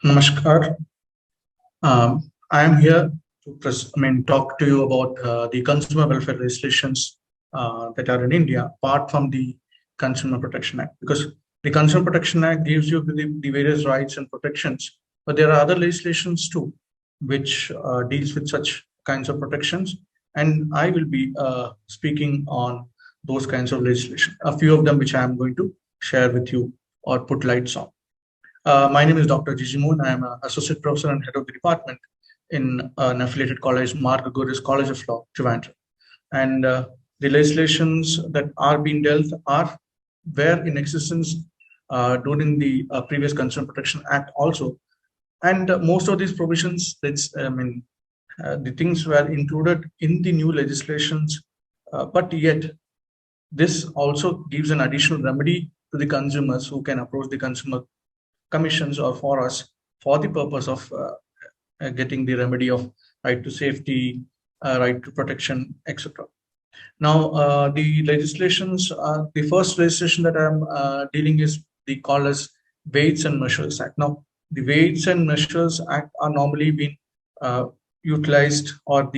Namaskar. I am here to talk to you about the consumer welfare legislations that are in India, apart from the Consumer Protection Act, because the Consumer Protection Act gives you the various rights and protections, but there are other legislations too, which deals with such kinds of protections, and I will be speaking on those kinds of legislation. A few of them which I am going to share with you or put lights on. My name is Dr. Gigimon. I am an associate professor and head of the department in an affiliated college, Gregorios College of Law, Trivandrum. And the legislations that are being dealt were in existence during the previous Consumer Protection Act also. And most of these provisions, the things were included in the new legislations, but yet this also gives an additional remedy to the consumers who can approach the consumer commissions or for us for the purpose of getting the remedy of right to safety, right to protection, etc. Now, the legislations, the first legislation that I'm dealing is the called as Weights and Measures Act. Now, the Weights and Measures Act are normally being utilized, or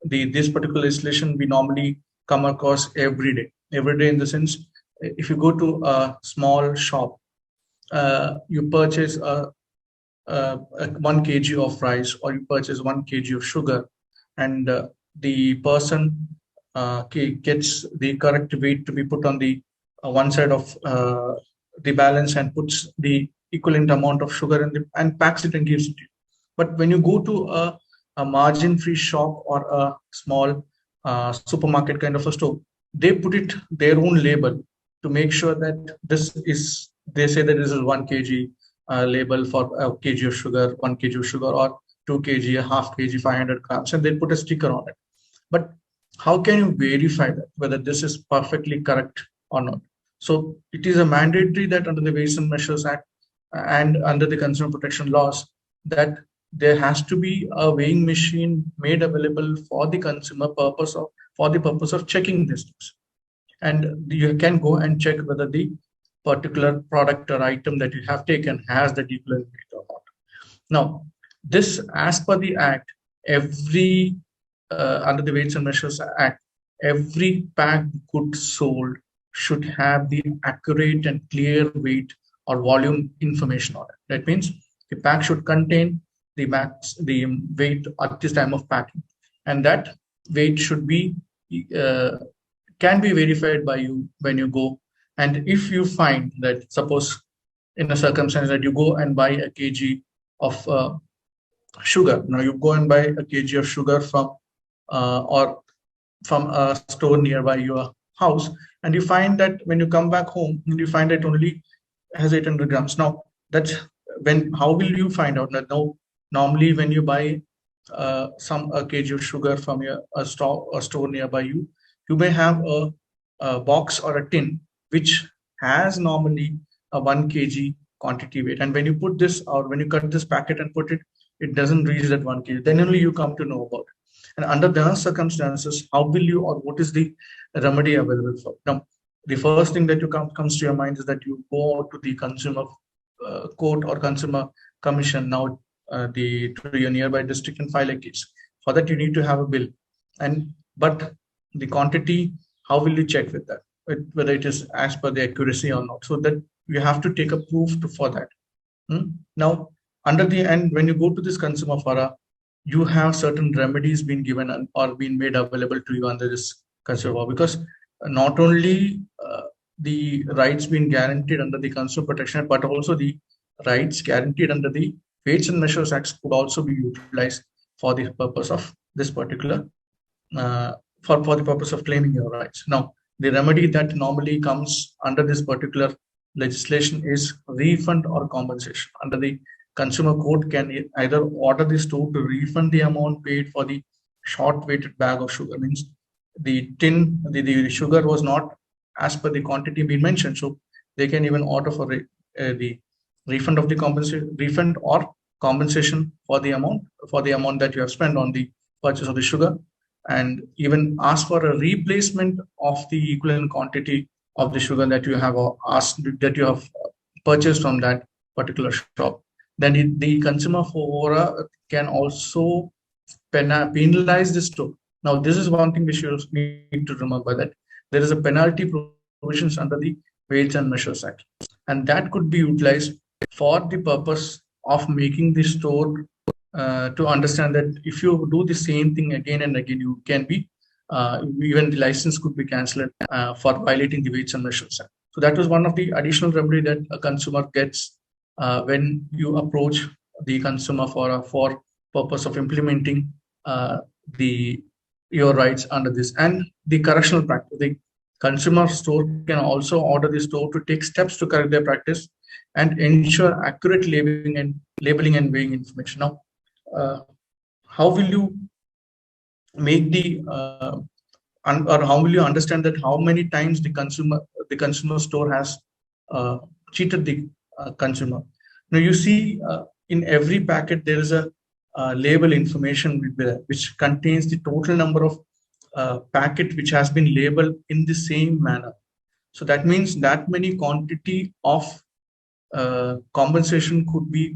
this particular legislation we normally come across every day. Every day in the sense, if you go to a small shop, you purchase 1 kg of rice, or you purchase 1 kg of sugar, and the person gets the correct weight to be put on the one side of the balance and puts the equivalent amount of sugar and packs it and gives it to you. But when you go to a margin-free shop or a small supermarket kind of a store, they put it their own label to make sure that they say that this is 1 kg label for a kg of sugar, 1 kg of sugar, or 2 kg, a half kg, 500 grams, and they put a sticker on it. But how can you verify that, whether this is perfectly correct or not? So it is a mandatory that under the Weights and Measures Act and under the consumer protection laws, that there has to be a weighing machine made available for the consumer for the purpose of checking these things. And you can go and check whether the particular product or item that you have taken has the equivalent weight or not. Now, this, as per the Act, under the Weights and Measures Act, every packed good sold should have the accurate and clear weight or volume information on it. That means the pack should contain the weight at this time of packing, and that weight should be can be verified by you when you go. And if you find that, suppose in a circumstance that you go and buy a kg of sugar, now you go and buy a kg of sugar from a store nearby your house, and you find that when you come back home, you find it only has 800 grams. Now, how will you find out that? Now, normally when you buy a kg of sugar from a store nearby you, you may have a box or a tin which has normally a 1 kg quantity weight. And when you put this, or when you cut this packet and put it, it doesn't reach that 1 kg. Then only you come to know about it. And under those circumstances, how will you, or what is the remedy available for? Now, the first thing that comes to your mind is that you go to the consumer court or consumer commission, now to your nearby district, and file a case. For that, you need to have a bill. But the quantity, how will you check with that? Whether it is as per the accuracy or not, so that you have to take a proof for that. Now, when you go to this consumer fora, you have certain remedies being given or being made available to you under this consumer law, because not only the rights being guaranteed under the Consumer Protection Act, but also the rights guaranteed under the Weights and Measures Act could also be utilized for the purpose of this particular for the purpose of claiming your rights. Now, the remedy that normally comes under this particular legislation is refund or compensation. Under the consumer court can either order the store to refund the amount paid for the short-weighted bag of sugar. Means the sugar was not as per the quantity being mentioned, so they can even order for the refund of the refund or compensation for the amount that you have spent on the purchase of the sugar, and even ask for a replacement of the equivalent quantity of the sugar that you have purchased from that particular shop. then the consumer for can also penalize the store. Now, this is one thing we should need to remember, that there is a penalty provisions under the Weights and Measures Act, and that could be utilized for the purpose of making the store to understand that if you do the same thing again and again, you can be even the license could be cancelled for violating the Weights and Measures Act. So that was one of the additional remedy that a consumer gets when you approach the consumer for purpose of implementing your rights under this. And the correctional practice, the consumer store can also order the store to take steps to correct their practice and ensure accurate labeling and weighing information. Now, how will you make the or how will you understand that how many times the consumer store has cheated the consumer? Now, you see in every packet there is a label information which contains the total number of packet which has been labeled in the same manner. So that means that many quantity of compensation could be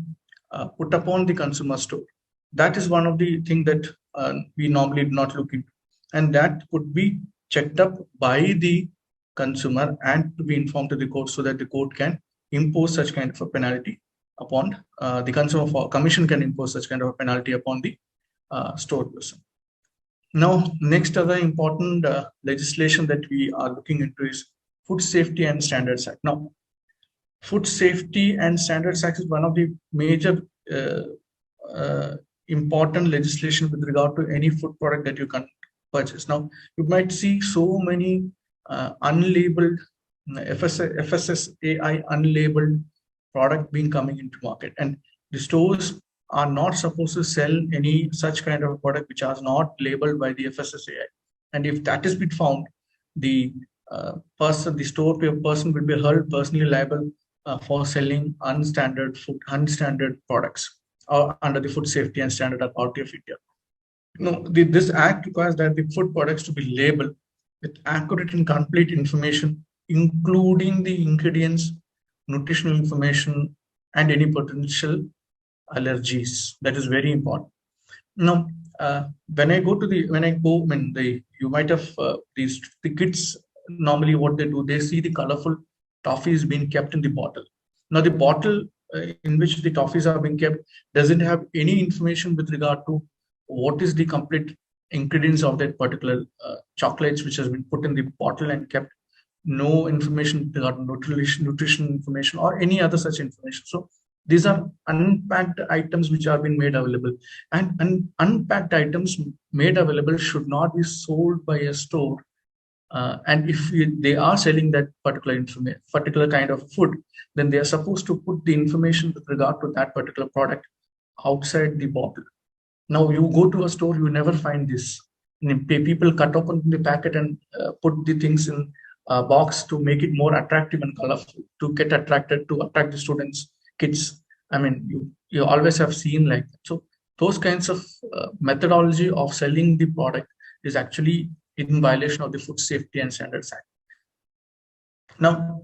put upon the consumer store. That is one of the things that we normally do not look into, and that could be checked up by the consumer and to be informed to the court, so that the court can impose such kind of a penalty upon the consumer. For commission can impose such kind of a penalty upon the store person. Now, next other important legislation that we are looking into is Food Safety and Standards Act. Now, Food Safety and Standards Act is one of the major important legislation with regard to any food product that you can purchase. Now, you might see so many unlabeled FSSAI unlabeled product being coming into market, and the stores are not supposed to sell any such kind of product which are not labeled by the FSSAI. And if that is been found, the store person will be held personally liable for selling unstandard products under the Food Safety and Standard Authority of India. No, this act requires that the food products to be labeled with accurate and complete information, including the ingredients, nutritional information, and any potential allergies. That is very important. Now, you might have the kids normally what they do, they see the colorful toffees being kept in the bottle. Now, the bottle in which the toffees are being kept doesn't have any information with regard to what is the complete ingredients of that particular chocolates which has been put in the bottle and kept. No information regarding nutrition information or any other such information. So these are unpacked items which are being made available, and unpacked items made available should not be sold by a store. And if they are selling that particular kind of food, then they are supposed to put the information with regard to that particular product outside the bottle. Now, you go to a store, you never find this. People cut open the packet and put the things in a box to make it more attractive and colorful, to get attracted, to attract the students, kids. I mean, you always have seen like that. So those kinds of methodology of selling the product is actually in violation of the Food Safety and Standards Act. Now,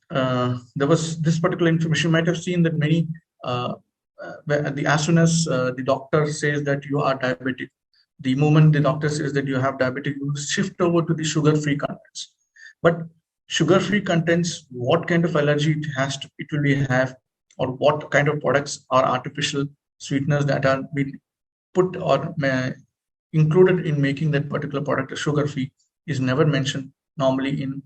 there was this particular information. You might have seen that many, as soon as the doctor says that you are diabetic, the moment the doctor says that you have diabetes, you shift over to the sugar-free contents. But sugar-free contents, what kind of allergy it will have, or what kind of products are artificial sweeteners that are being put or included in making that particular product sugar-free is never mentioned normally in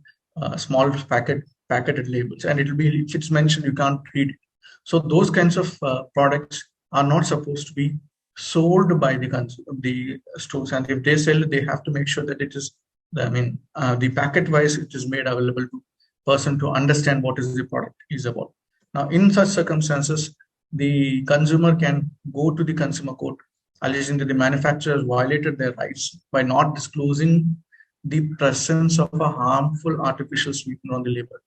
small packeted labels. And it will be, if it's mentioned, you can't read it. So those kinds of products are not supposed to be sold by the stores, and if they sell, they have to make sure that it is, the packet wise, it is made available to person to understand what is the product is about. Now, in such circumstances, the consumer can go to the consumer court alleging that the manufacturers violated their rights by not disclosing the presence of a harmful artificial sweetener on the label.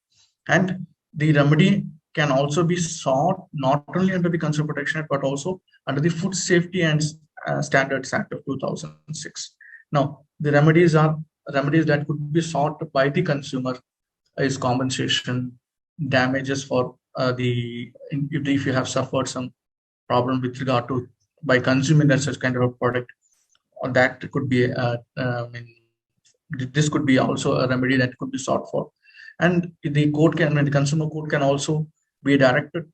And the remedy can also be sought not only under the Consumer Protection Act, but also under the Food Safety and Standards Act of 2006. Now, the remedies that could be sought by the consumer is compensation, damages for if you have suffered some problem with regard to by consuming that such kind of a product, or that could be this could be also a remedy that could be sought for. And the consumer court can also be directed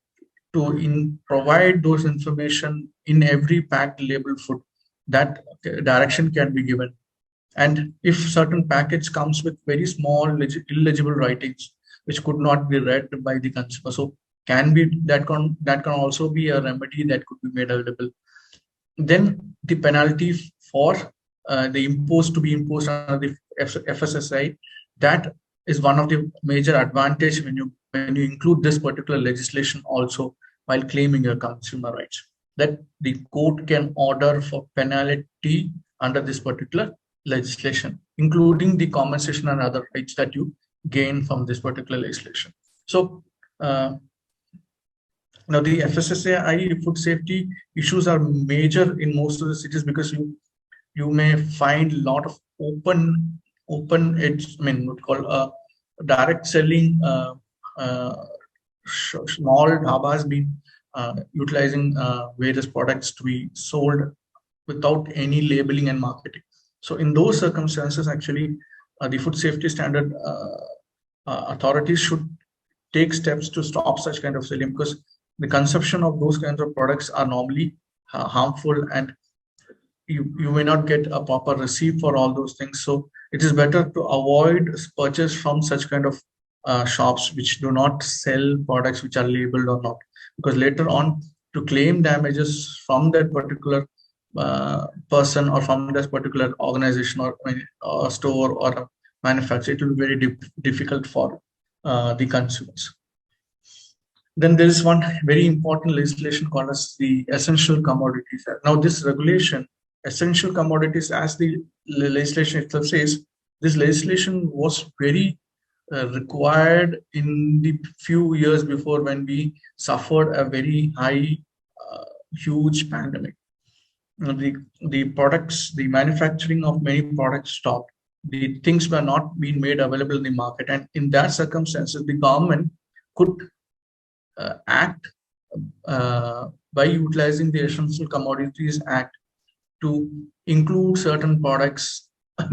to provide those information in every packed labeled food. That direction can be given. And if certain package comes with very small illegible writings which could not be read by the consumer, so that can also be a remedy that could be made available. Then the penalty for the to be imposed under the FSSAI, that is one of the major advantage when you include this particular legislation also while claiming your consumer rights, that the court can order for penalty under this particular legislation, including the compensation and other rights that you gain from this particular legislation. So now the FSSAI food safety issues are major in most of the cities, because you may find a lot of open edge, what call direct selling, small dhabas being utilizing various products to be sold without any labeling and marketing. So in those circumstances, actually, the food safety standard authorities should take steps to stop such kind of selling, because the consumption of those kinds of products are normally harmful, and you may not get a proper receipt for all those things. So it is better to avoid purchase from such kind of shops which do not sell products which are labeled or not, because later on to claim damages from that particular person or from this particular organization or store or a manufacturer, it will be very difficult for the consumers. Then there is one very important legislation called as the Essential Commodities Act. Now this regulation, essential commodities, as the legislation itself says, this legislation was very required in the few years before, when we suffered a very high, huge pandemic. The products, the manufacturing of many products stopped. The things were not being made available in the market, and in that circumstances, the government could act by utilizing the Essential Commodities Act to include certain products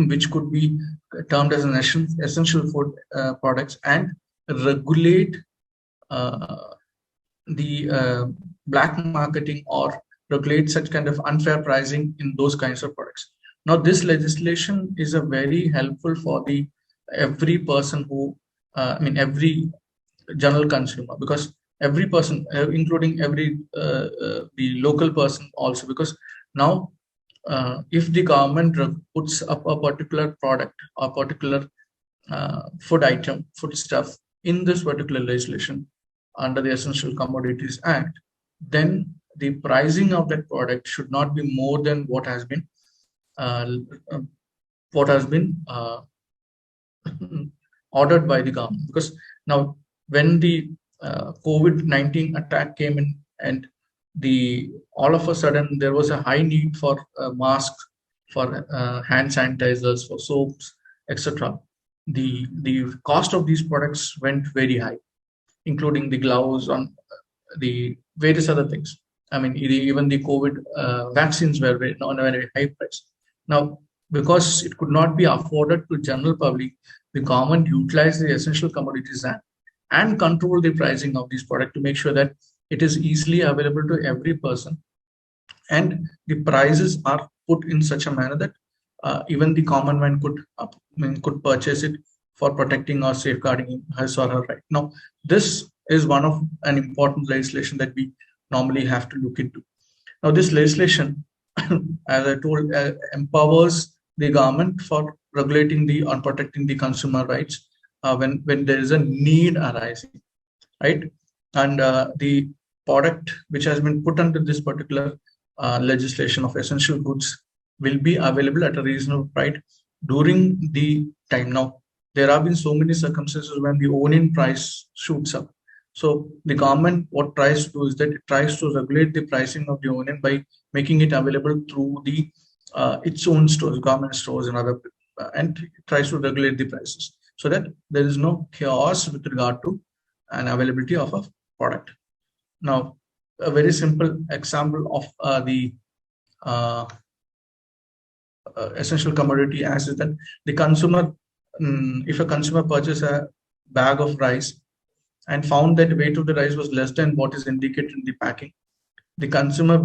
which could be termed as an essential food products, and regulate the black marketing or regulate such kind of unfair pricing in those kinds of products. Now this legislation is a very helpful for every person who every general consumer, because every person, including the local person also, because now if the government puts up a particular product or particular food item, food stuff in this particular legislation under the Essential Commodities Act, then the pricing of that product should not be more than what has been ordered by the government. Because now when the COVID-19 attack came in, and all of a sudden there was a high need for masks, for hand sanitizers, for soaps, etc. The cost of these products went very high, including the gloves on the various other things. Even the COVID vaccines were on a very high price. Now, because it could not be afforded to general public, the government utilized the Essential Commodities Act and control the pricing of these products to make sure that it is easily available to every person, and the prices are put in such a manner that even the common man could purchase it for protecting or safeguarding his or her right. Now, this is one of an important legislation that we normally have to look into. Now, this legislation, as I told, empowers the government for regulating and protecting the consumer rights when there is a need arising, right? And the product which has been put under this particular legislation of essential goods will be available at a reasonable price during the time. Now, there have been so many circumstances when the onion price shoots up. So the government, what tries to do is that it tries to regulate the pricing of the onion by making it available through its own stores, government stores and other, and it tries to regulate the prices so that there is no chaos with regard to an availability of product. Now, a very simple example of the essential commodity as is that the consumer, if a consumer purchases a bag of rice and found that the weight of the rice was less than what is indicated in the packing, the consumer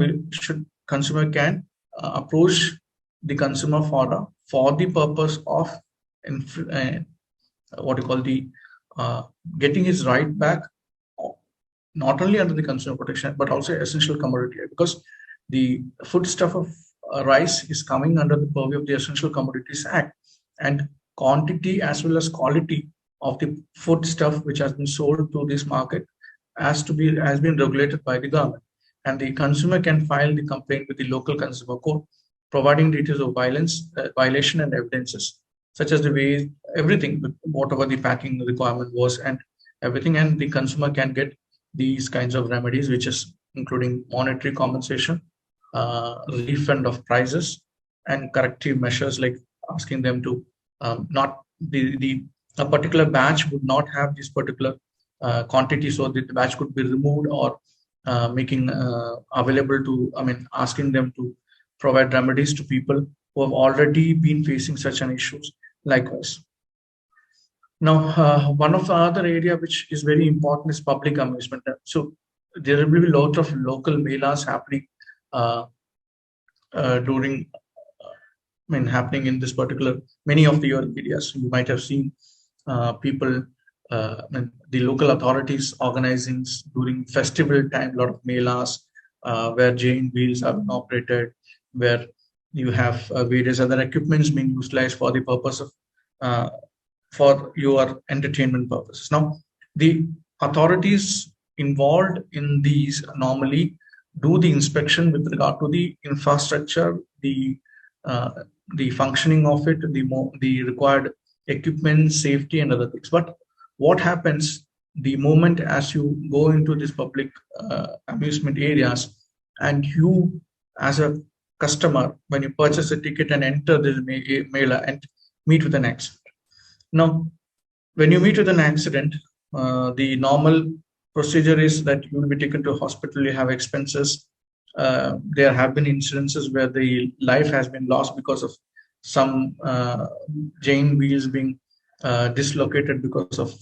can approach the consumer for the purpose of what you call the getting his right back, not only under the Consumer Protection but also essential commodity, because the foodstuff of rice is coming under the purview of the Essential Commodities Act, and quantity as well as quality of the foodstuff which has been sold to this market has been regulated by the government, and the consumer can file the complaint with the local consumer court, providing details of violation and evidences, such as the way everything, whatever the packing requirement was and everything, and the consumer can get these kinds of remedies, which is including monetary compensation, refund of prices, and corrective measures like asking them to not a particular batch would not have this particular quantity, so the batch could be removed, or making available to, asking them to provide remedies to people who have already been facing such an issues likewise. Now, one of the other area which is very important is public amusement. So there will be a lot of local melas happening happening in this particular, many of the areas. You might have seen people, the local authorities organizing during festival time, a lot of melas where giant wheels are being operated, where you have various other equipments being utilized for the purpose of for your entertainment purposes. Now, the authorities involved in these normally do the inspection with regard to the infrastructure, the functioning of it, the required equipment, safety, and other things. But what happens the moment as you go into these public amusement areas, and you as a customer, when you purchase a ticket and enter this mela and meet with an accident. Now, when you meet with an accident, the normal procedure is that you will be taken to a hospital, you have expenses. There have been incidences where the life has been lost because of some giant wheels being dislocated because of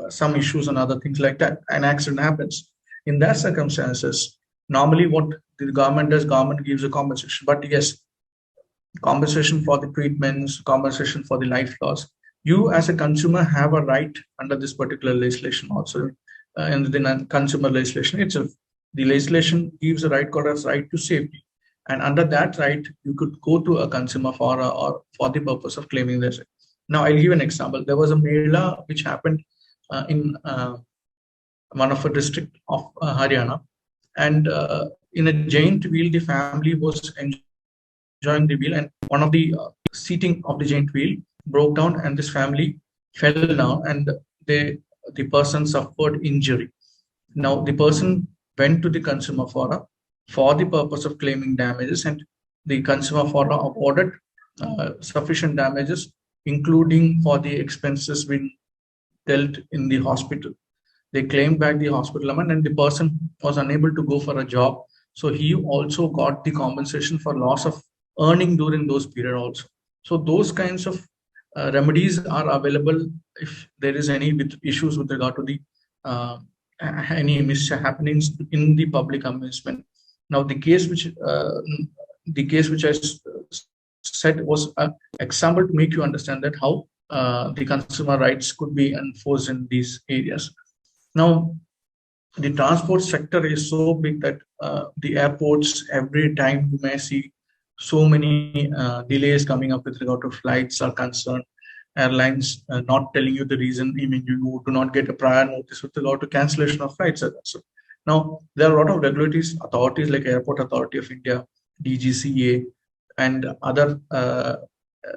some issues and other things like that. An accident happens. In that circumstances, normally what the government does, government gives a compensation. But yes, compensation for the treatments, compensation for the life loss. You as a consumer have a right under this particular legislation also, in the consumer legislation itself. The legislation gives a right called as right to safety, and under that right, you could go to a consumer for the purpose of claiming this. Now, I'll give an example. There was a mela which happened in one of a district of Haryana, and in a giant wheel, the family was enjoying the wheel, and one of the seating of the giant wheel broke down, and this family fell down, and the person suffered injury. Now, the person went to the consumer forum for the purpose of claiming damages, and the consumer forum awarded sufficient damages, including for the expenses being dealt in the hospital. They claimed back the hospital amount, and the person was unable to go for a job, so he also got the compensation for loss of earning during those period also. So those kinds of remedies are available if there is any issues with regard to the any mishappenings in the public amusement. Now, the case which I said was an example to make you understand that how the consumer rights could be enforced in these areas. Now, the transport sector is so big that the airports, every time you may see so many delays coming up with regard to flights are concerned. Airlines not telling you the reason. I mean, you do not get a prior notice with regard to cancellation of flights. So now, there are a lot of regulatory authorities like Airport Authority of India, DGCA, and other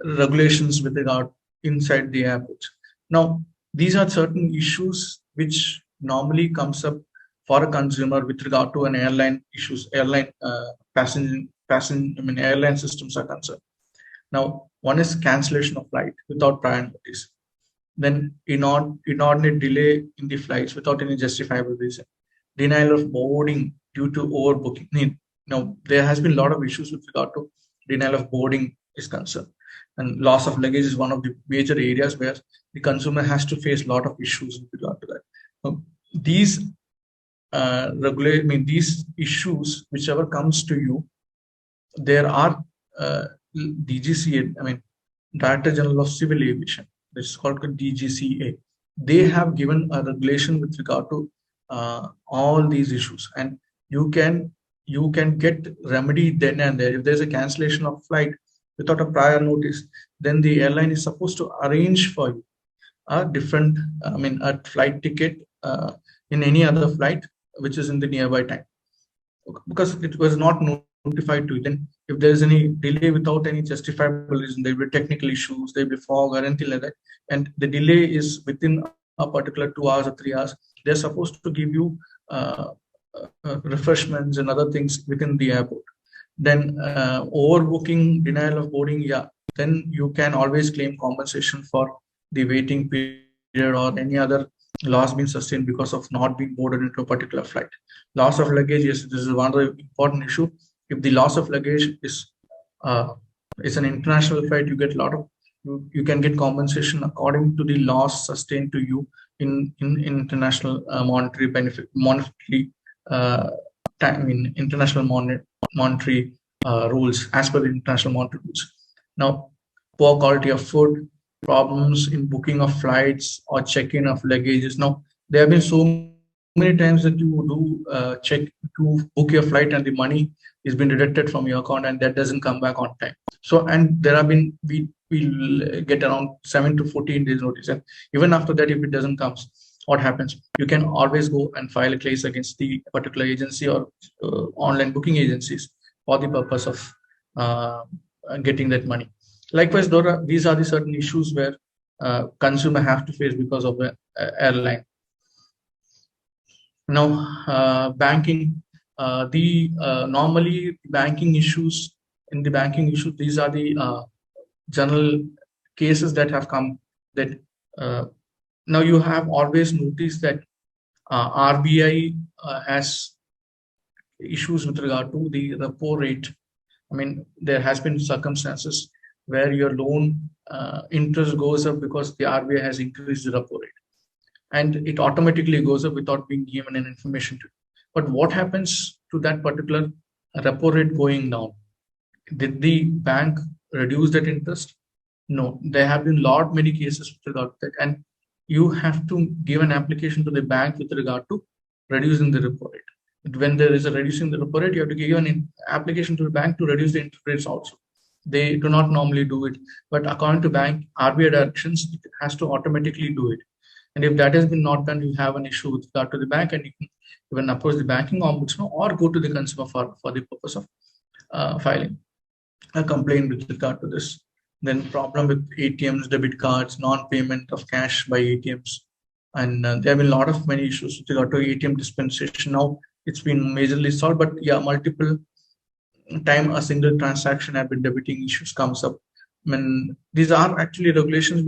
regulations with regard inside the airports. Now, these are certain issues which normally comes up for a consumer with regard to an airline issues, airline airline systems are concerned. Now, one is cancellation of flight without prior notice. then inordinate delay in the flights without any justifiable reason, denial of boarding due to overbooking. Now, there has been a lot of issues with regard to denial of boarding is concerned, and loss of luggage is one of the major areas where the consumer has to face a lot of issues with regard to that. These these issues, whichever comes to you, there are DGCA, Director General of Civil Aviation, which is called DGCA. They have given a regulation with regard to all these issues, and you can get remedy then and there. If there's a cancellation of flight without a prior notice, then the airline is supposed to arrange for you a different, a flight ticket in any other flight which is in the nearby time, because it was not notified to you. Then if there is any delay without any justifiable reason, there will be technical issues, there will be fog or anything like that, and the delay is within a particular 2 hours or 3 hours, they're supposed to give you refreshments and other things within the airport. Then overbooking, denial of boarding, then you can always claim compensation for the waiting period or any other loss being sustained because of not being boarded into a particular flight. Loss of luggage, yes, this is one of the important issue. If the loss of luggage is an international flight, you get a lot of you can get compensation according to the loss sustained to you in international monetary benefit, international monetary rules, as per the international monetary rules. Now, poor quality of food, problems in booking of flights or check-in of luggages. Now, there have been so many times that you do check to book your flight and the money is been deducted from your account and that doesn't come back on time. So, and there have been, we'll get around 7 to 14 days notice. And even after that, if it doesn't come, what happens? You can always go and file a case against the particular agency or online booking agencies for the purpose of getting that money. Likewise, these are the certain issues where consumer have to face because of the airline. Now, banking, normally banking issues, these are the general cases that have come that now you have always noticed that RBI has issues with regard to the repo rate. There has been circumstances where your loan interest goes up because the RBI has increased the repo rate, and it automatically goes up without being given an information to you. But what happens to that particular repo rate going down? Did the bank reduce that interest? No, there have been many cases with regard to that, and you have to give an application to the bank with regard to reducing the repo rate. When there is a reducing the repo rate, you have to give an application to the bank to reduce the interest rates also. They do not normally do it, but according to bank RBI directions, it has to automatically do it. And if that has been not done, you have an issue with regard to the bank, and you can even approach the banking ombudsman or go to the consumer for the purpose of filing a complaint with regard to this. Then problem with ATMs, debit cards, non-payment of cash by ATMs. And there have been many issues with regard to ATM dispensation. Now it's been majorly solved, but multiple time a single transaction have been debiting issues comes up. These are actually regulations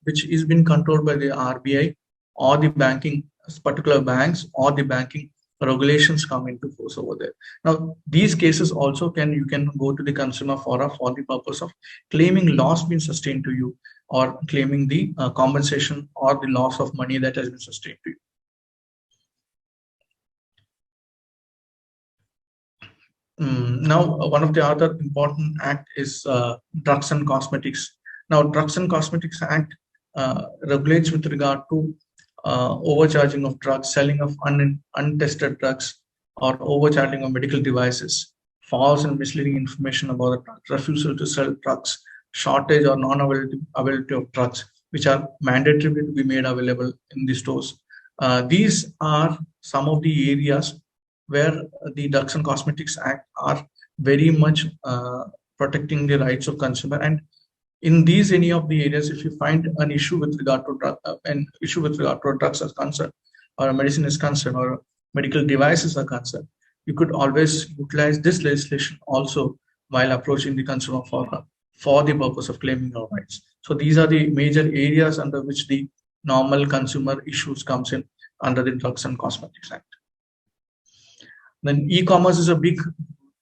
which is being controlled by the RBI or the banking, particular banks or the banking regulations come into force over there. Now, these cases also you can go to the consumer forum for the purpose of claiming loss being sustained to you, or claiming the compensation or the loss of money that has been sustained to you. Now, one of the other important act is Drugs and Cosmetics. Now, Drugs and Cosmetics Act regulates with regard to overcharging of drugs, selling of untested drugs, or overcharging of medical devices, false and misleading information about the drugs, refusal to sell drugs, shortage or non-availability of drugs, which are mandatory to be made available in the stores. These are some of the areas where the Drugs and Cosmetics Act are very much protecting the rights of consumer. And in any of the areas, if you find an issue with regard to drugs as concerned, or a medicine is concerned, or medical devices are concerned, you could always utilize this legislation also while approaching the consumer for the purpose of claiming your rights. So these are the major areas under which the normal consumer issues comes in under the Drugs and Cosmetics Act. Then e-commerce is a big,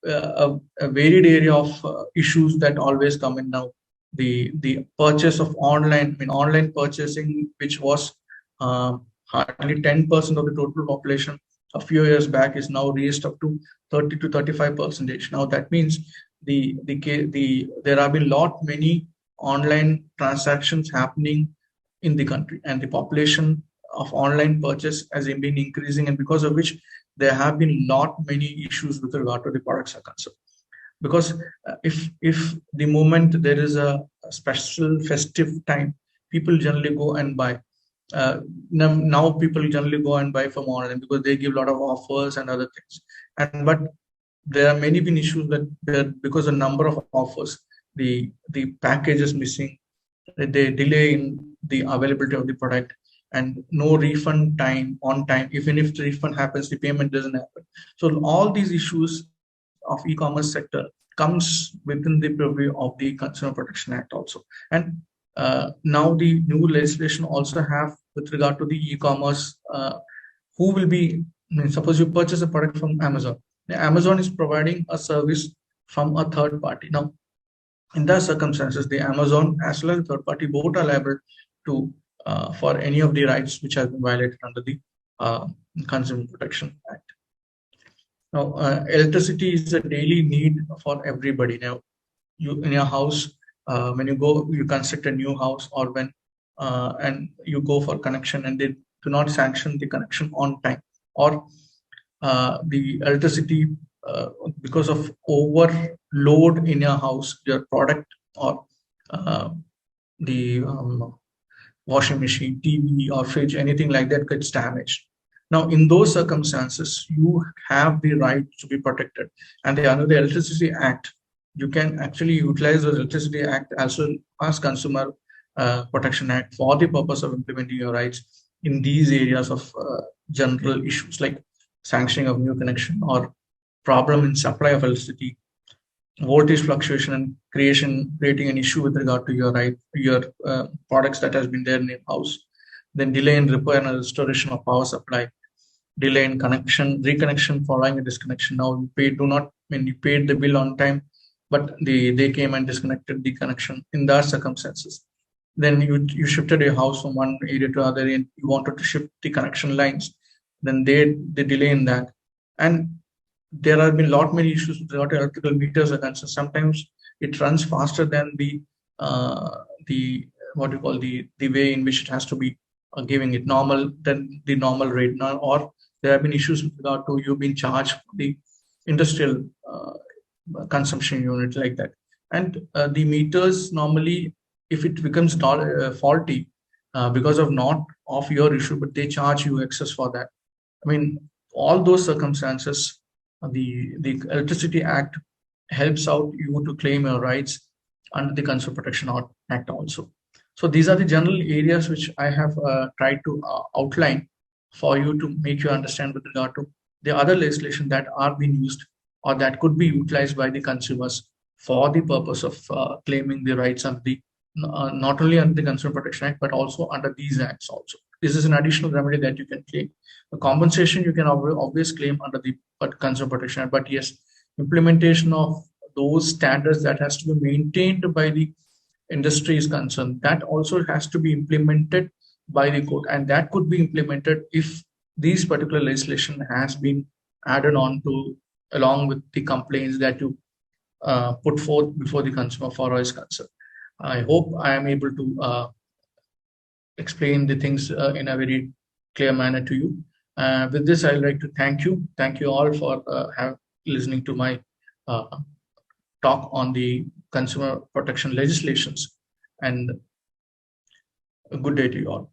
a varied area of issues that always come in now. The purchase of online, online purchasing, which was hardly 10% of the total population a few years back, is now raised up to 30 to 35%. Now that means there have been many online transactions happening in the country, and the population of online purchase has been increasing, and because of which there have been many issues with regard to the products are concerned. Because if the moment there is a special festive time, people generally go and buy. Now people generally go and buy from online because they give a lot of offers and other things. But there are many been issues that because the number of offers, the package is missing, they delay in the availability of the product, and no refund time on time. Even if the refund happens, the payment doesn't happen. So all these issues of e-commerce sector comes within the purview of the Consumer Protection Act also. And now the new legislation also have with regard to the e-commerce, who will be, suppose you purchase a product from Amazon. Amazon is providing a service from a third party. Now, in those circumstances, the Amazon as well as the third party both are liable to for any of the rights which have been violated under the Consumer Protection Act. Now, electricity is a daily need for everybody. Now, you in your house, when you construct a new house, or when and you go for connection and they do not sanction the connection on time, or the electricity because of overload in your house, your product, or the washing machine, TV, or fridge, anything like that gets damaged. Now, in those circumstances, you have the right to be protected. And under the Electricity Act, you can actually utilize the Electricity Act as well as Consumer Protection Act for the purpose of implementing your rights in these areas of general issues like sanctioning of new connection, or problem in supply of electricity, voltage fluctuation, and creating an issue with regard to your products that has been there in your house. Then delay in repair and restoration of power supply, delay in reconnection following a disconnection. Now you paid the bill on time, but they came and disconnected the connection. In those circumstances, then you shifted your house from one area to other, and you wanted to shift the connection lines. Then they delay in that. And there have been many issues with regard to electrical meters are concerned. Sometimes it runs faster than the way in which it has to be giving it the normal rate now, or there have been issues with regard to you being charged for the industrial consumption unit like that. And the meters normally, if it becomes faulty because of not of your issue, but they charge you excess for that. I mean, all those circumstances, the Electricity Act helps out you to claim your rights under the Consumer Protection Act also. So these are the general areas which I have tried to outline for you to make you understand with regard to the other legislation that are being used or that could be utilized by the consumers for the purpose of claiming the rights under the not only under the Consumer Protection Act, but also under these acts also. This is an additional remedy that you can claim. The compensation you can always claim under the Consumer Protection Act, but yes, implementation of those standards that has to be maintained by the industry is concerned, that also has to be implemented by the court, and that could be implemented if these particular legislation has been added on to along with the complaints that you put forth before the consumer for is concerned. I hope I am able to explain the things in a very clear manner to you. With this, I'd like to thank you. Thank you all for listening to my talk on the consumer protection legislations, and a good day to you all.